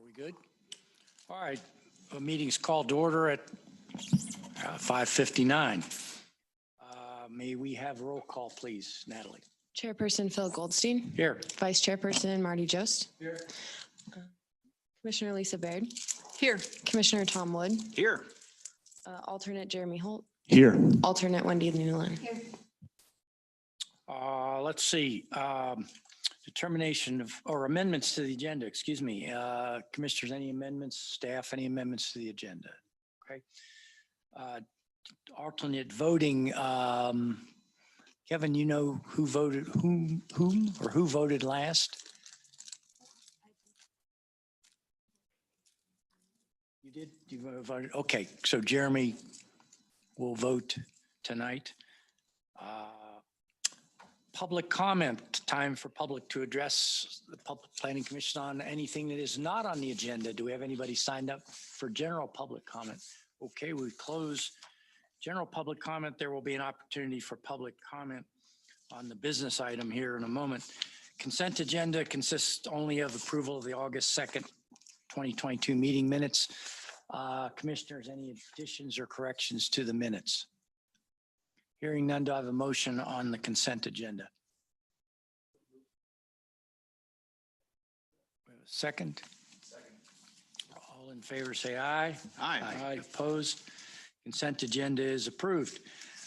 Are we good? All right, the meeting's called to order at 5:59. May we have roll call, please, Natalie? Chairperson Phil Goldstein. Here. Vice Chairperson Marty Jost. Here. Commissioner Lisa Baird. Here. Commissioner Tom Wood. Here. Alternate Jeremy Holt. Here. Alternate Wendy Newland. Let's see, determination of, or amendments to the agenda, excuse me. Commissioners, any amendments? Staff, any amendments to the agenda? Okay. Alternate voting, Kevin, you know who voted, who voted last? You did? You voted? Okay, so Jeremy will vote tonight. Public comment, time for public to address the Public Planning Commission on anything that is not on the agenda. Do we have anybody signed up for general public comment? Okay, we close general public comment. There will be an opportunity for public comment on the business item here in a moment. Consent agenda consists only of approval of the August 2nd, 2022 meeting minutes. Commissioners, any additions or corrections to the minutes? Hearing none, do I have a motion on the consent agenda? Second? Second. All in favor, say aye. Aye. Aye. Opposed? Consent agenda is approved.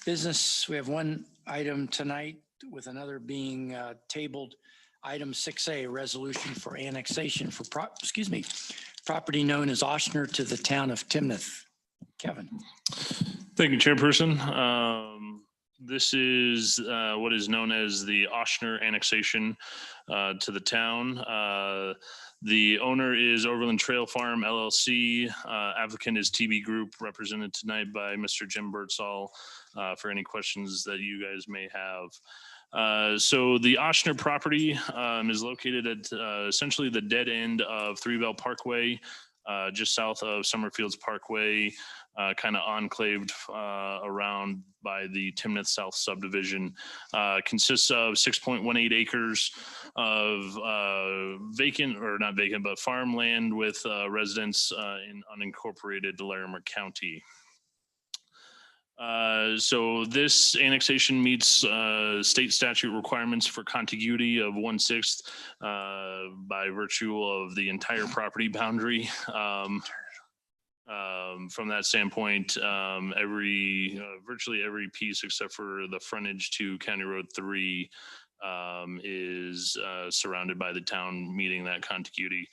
Business, we have one item tonight with another being tabled. Item 6A, resolution for annexation for, property known as Oshner to the town of Timnath. Kevin. Thank you, Chairperson. This is what is known as the Oshner annexation to the town. The owner is Overland Trail Farm LLC. Applicant is TB Group, represented tonight by Mr. Jim Birdsall for any questions that you guys may have. So the Oshner property is located at essentially the dead end of Three Bell Parkway, just south of Summerfields Parkway, kind of enclaved around by the Timnath South subdivision. Consists of 6.18 acres of vacant, or not vacant, but farmland with residents in unincorporated Larimer County. So this annexation meets state statute requirements for contiguity of 1/6 by virtue of the entire property boundary. From that standpoint, virtually every piece except for the frontage to County Road 3 is surrounded by the town, meeting that contiguity.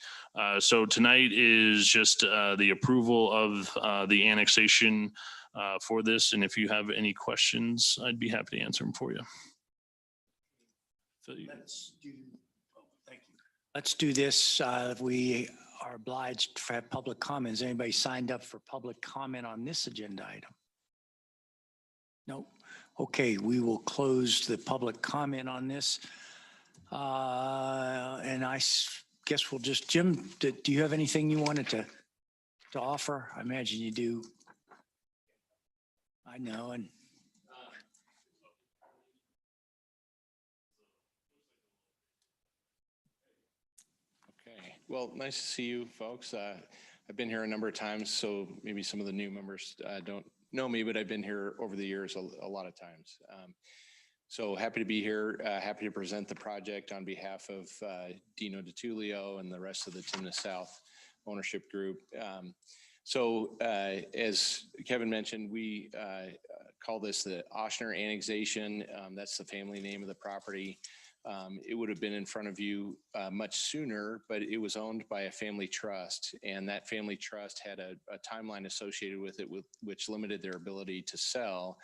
So tonight is just the approval of the annexation for this. And if you have any questions, I'd be happy to answer them for you. Let's do this. We are obliged to have public comments. Anybody signed up for public comment on this agenda item? No. Okay, we will close the public comment on this. And I guess we'll just, Jim, do you have anything you wanted to offer? I imagine you do. I know. And okay, well, nice to see you folks. I've been here a number of times, so maybe some of the new members don't know me, but I've been here over the years a lot of times. So happy to be here, happy to present the project on behalf of Dino DeTulio and the rest of the Timnath South ownership group. So as Kevin mentioned, we call this the Oshner annexation. That's the family name of the property. It would have been in front of you much sooner, but it was owned by a family trust, and that family trust had a timeline associated with it, which limited their ability to sell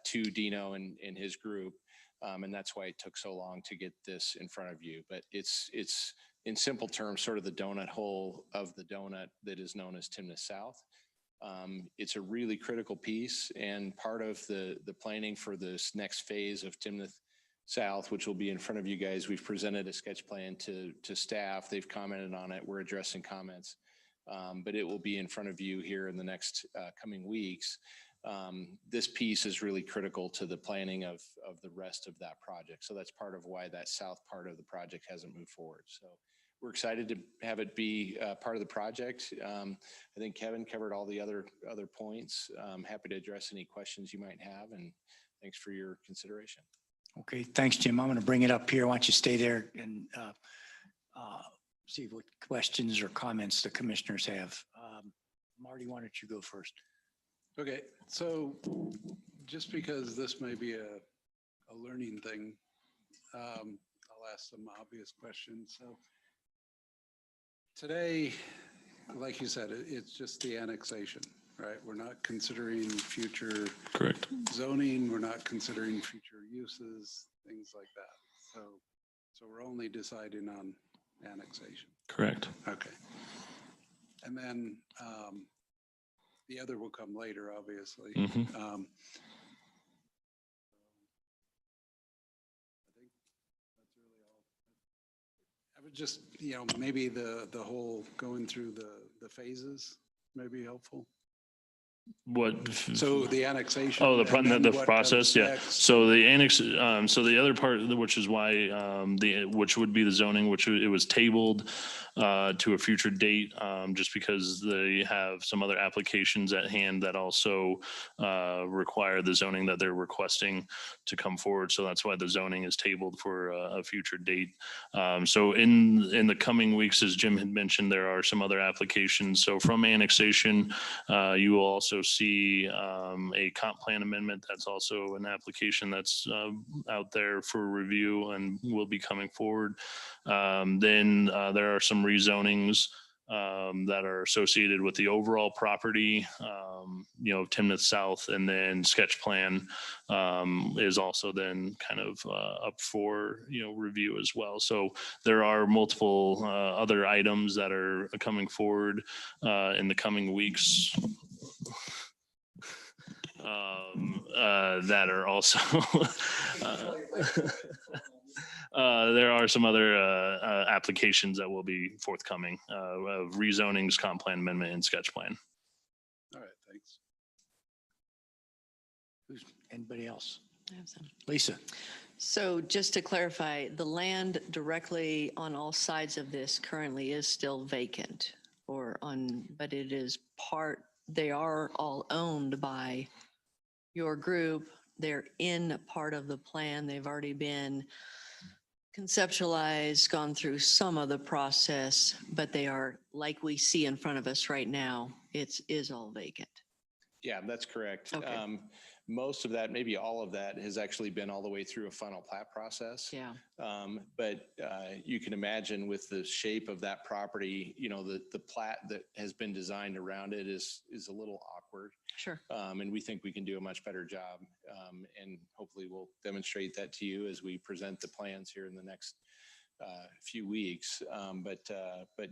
to Dino and his group. And that's why it took so long to get this in front of you. But it's in simple terms, sort of the donut hole of the donut that is known as Timnath South. It's a really critical piece and part of the planning for this next phase of Timnath South, which will be in front of you guys. We've presented a sketch plan to staff. They've commented on it. We're addressing comments, but it will be in front of you here in the next coming weeks. This piece is really critical to the planning of the rest of that project. So that's part of why that south part of the project hasn't moved forward. So we're excited to have it be part of the project. I think Kevin covered all the other points. I'm happy to address any questions you might have, and thanks for your consideration. Okay, thanks, Jim. I'm going to bring it up here. Why don't you stay there and see what questions or comments the commissioners have. Marty, why don't you go first? Okay, so just because this may be a learning thing, I'll ask some obvious questions. So today, like you said, it's just the annexation, right? We're not considering future Correct. zoning. We're not considering future uses, things like that. So we're only deciding on annexation. Correct. Okay. And then the other will come later, obviously. Mhm. I think that's really all. I would just, maybe the whole going through the phases may be helpful. What? So the annexation. Oh, and then the what process, comes yeah. next. So the annex, so the other part, which is why, which would be the zoning, which it was tabled to a future date, just because they have some other applications at hand that also require the zoning that they're requesting to come forward. So that's why the zoning is tabled for a future date. So in the coming weeks, as Jim had mentioned, there are some other applications. So from annexation, you will also see a comp plan amendment. That's also an application that's out there for review and will be coming forward. Then there are some rezonings that are associated with the overall property, Timnath South, and then sketch plan is also then kind of up for, review as well. So there are multiple other items that are coming forward in the coming weeks. That are also there are some other applications that will be forthcoming of rezonings, comp plan amendment, and sketch plan. All right, thanks. Anybody else? I have some. Lisa? So just to clarify, the land directly on all sides of this currently is still vacant but it is they are all owned by your group. They're in part of the plan. They've already been conceptualized, gone through some of the process, but they are, like we see in front of us right now, it is all vacant. Yeah, that's correct. Okay. Most of that, maybe all of that, has actually been all the way through a final plat process. Yeah. But you can imagine with the shape of that property, the plat that has been designed around it is a little awkward. Sure. And we think we can do a much better job. And hopefully we'll demonstrate that to you as we present the plans here in the next few weeks. But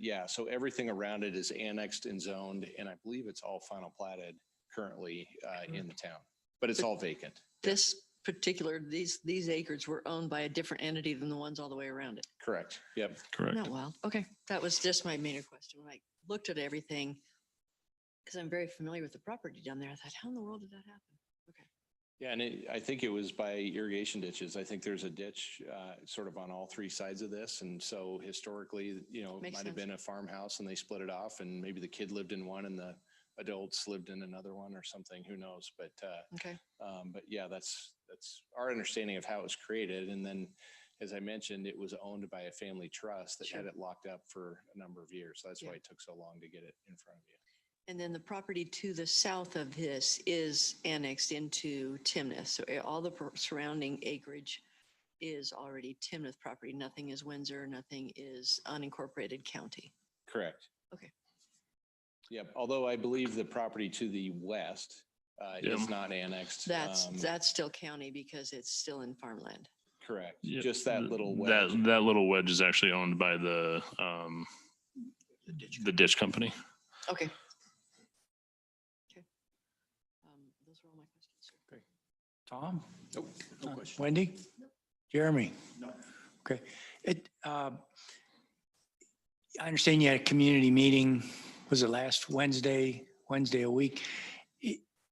yeah, so everything around it is annexed and zoned, and I believe it's all final platted currently in the town, but it's all vacant. These acres were owned by a different entity than the ones all the way around it. Correct. Yep. Correct. Not well. Okay. That was just my main question. When I looked at everything, because I'm very familiar with the property down there, I thought, how in the world did that happen? Okay. Yeah, and I think it was by irrigation ditches. I think there's a ditch sort of on all three sides of this. And so historically, it Makes might have sense. been a farmhouse and they split it off, and maybe the kid lived in one and the adults lived in another one or something, who knows? But Okay. yeah, that's our understanding of how it was created. And then, as I mentioned, it was owned by a family trust that had it locked up for a number of years. So that's why it took so long to get it in front of you. And then the property to the south of this is annexed into Timnath. So all the surrounding acreage is already Timnath property. Nothing is Windsor, nothing is unincorporated county. Correct. Okay. Yep. Although I believe the property to the west is not annexed. That's still county because it's still in farmland. Correct. Yep. Just that little wedge. That little wedge is actually owned by the ditch company. Okay. Okay. Those are all my questions, sir. Tom? Nope. No question. Wendy? Jeremy? No. Okay. I understand you had a community meeting. Was it last Wednesday a week?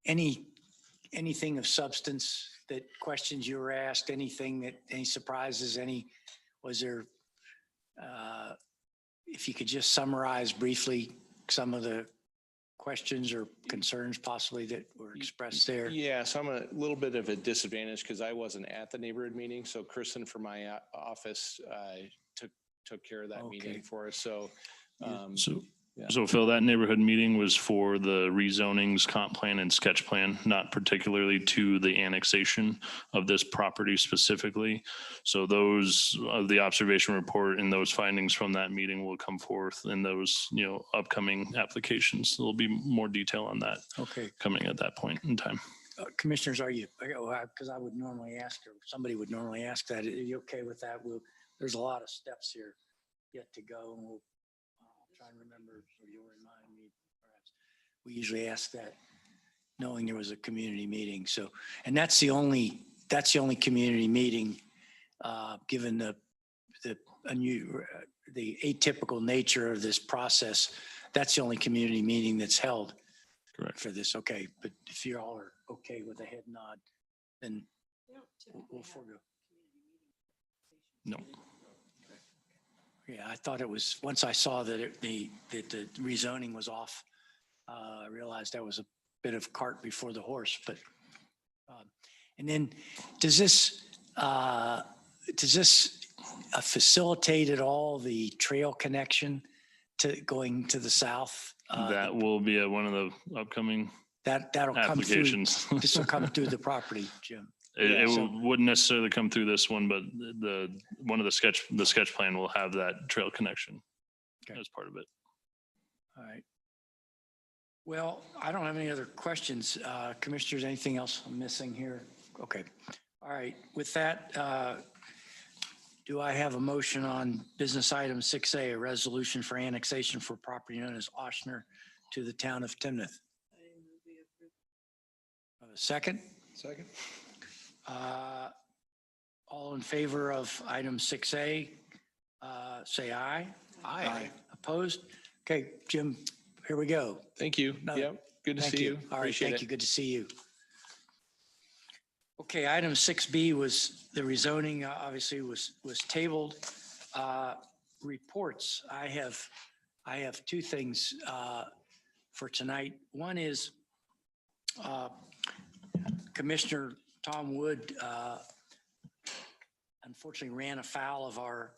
Anything of substance, that questions you were asked, any surprises, was there if you could just summarize briefly some of the questions or concerns possibly that were expressed there. Yeah, so I'm a little bit of a disadvantage because I wasn't at the neighborhood meeting. So Kristen from my office took care of that Okay. meeting for us. So So, Yeah. so Phil, that neighborhood meeting was for the rezonings, comp plan and sketch plan, not particularly to the annexation of this property specifically. So those, the observation report and those findings from that meeting will come forth in those, upcoming applications. There'll be more detail on that Okay. coming at that point in time. Commissioners, are you, because I would normally ask, or somebody would normally ask that, are you okay with that? There's a lot of steps here yet to go, and I'll try and remember, or you'll remind me perhaps. We usually ask that knowing there was a community meeting. So, and that's the only community meeting, given the atypical nature of this process. That's the only community meeting that's held. Correct. For this. Okay. But if you all are okay with a head nod, then we'll forego. No. Yeah, I thought it was, once I saw that the rezoning was off, I realized that was a bit of cart before the horse, but, and then does this facilitate at all the trail connection to going to the south? That will be at one of the upcoming That'll come through. applications. This will come through the property, Jim. It So- wouldn't necessarily come through this one, but one of the sketch plan will have that trail connection Okay. as part of it. All right. Well, I don't have any other questions. Commissioners, anything else I'm missing here? Okay. All right. With that, do I have a motion on business item 6A, a resolution for annexation for property known as Oshner to the town of Timnath? A second? Second? All in favor of item 6A, say aye. Aye. Opposed? Okay, Jim, here we go. Thank you. No, Yep. Good to Thank see you. you. All right, Appreciate thank it. you. Good to see you. Okay, item 6B was the rezoning, obviously was tabled. Reports, I have two things for tonight. One is Commissioner Tom Wood unfortunately ran afoul of our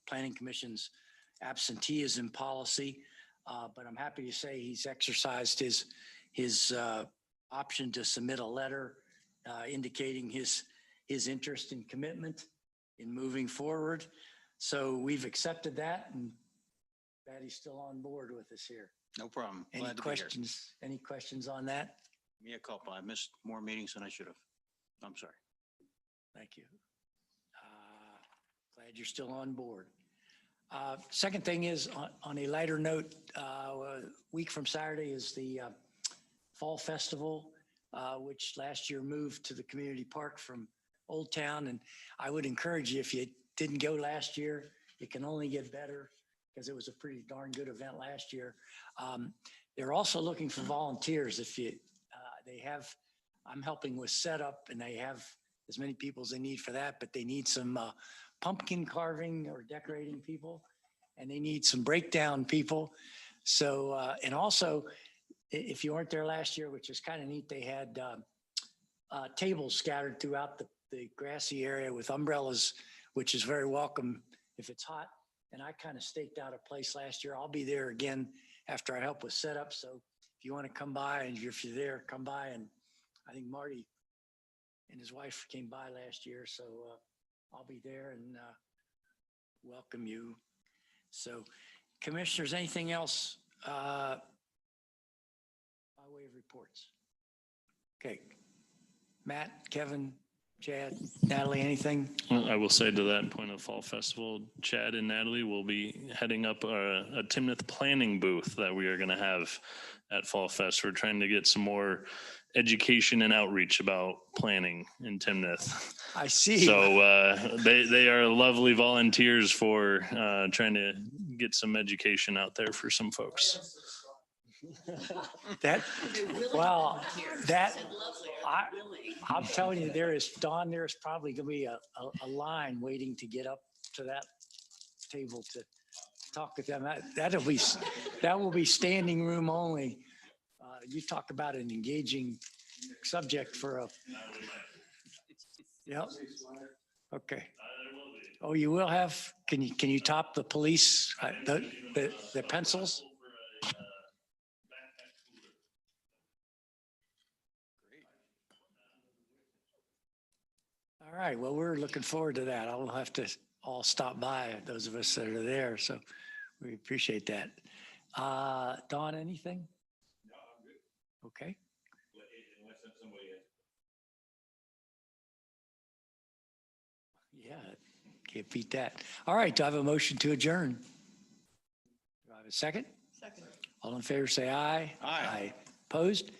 Planning Commission's absenteeism policy, but I'm happy to say he's exercised his option to submit a letter indicating his interest and commitment in moving forward. So we've accepted that, and that he's still on board with us here. No problem. Any Glad to be here. questions? Any questions on that? Me a couple. I missed more meetings than I should have. I'm sorry. Thank you. Glad you're still on board. Second thing is, on a lighter note, a week from Saturday is the Fall Festival, which last year moved to the community park from Old Town. And I would encourage you, if you didn't go last year, it can only get better because it was a pretty darn good event last year. They're also looking for volunteers. If you, I'm helping with setup, and they have as many people as they need for that, but they need some pumpkin carving or decorating people, and they need some breakdown people. So, and also, if you weren't there last year, which is kind of neat, they had tables scattered throughout the grassy area with umbrellas, which is very welcome if it's hot. And I kind of staked out a place last year. I'll be there again after I help with setup. So if you want to come by, and if you're there, come by. And I think Marty and his wife came by last year. So I'll be there and welcome you. So commissioners, anything else by way of reports? Okay. Matt, Kevin, Chad, Natalie, anything? I will say to that point of Fall Festival, Chad and Natalie will be heading up a Timnath planning booth that we are going to have at Fall Fest. We're trying to get some more education and outreach about planning in Timnath. I see. So they are lovely volunteers for trying to get some education out there for some folks. That, well, that, I'm telling you, there's probably going to be a line waiting to get up to that table to talk with them. That will be standing room only. You talk about an engaging subject for a, yep. Okay. Oh, you will have, can you top the police, the pencils? All right, well, we're looking forward to that. I'll have to all stop by, those of us that are there, so we appreciate that. Dawn, anything? No, I'm good. Okay. Yeah, can't beat that. All right, do I have a motion to adjourn? Do I have a second? Second. All in favor, say aye. Aye. Opposed?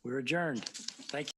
We're adjourned. Thank you.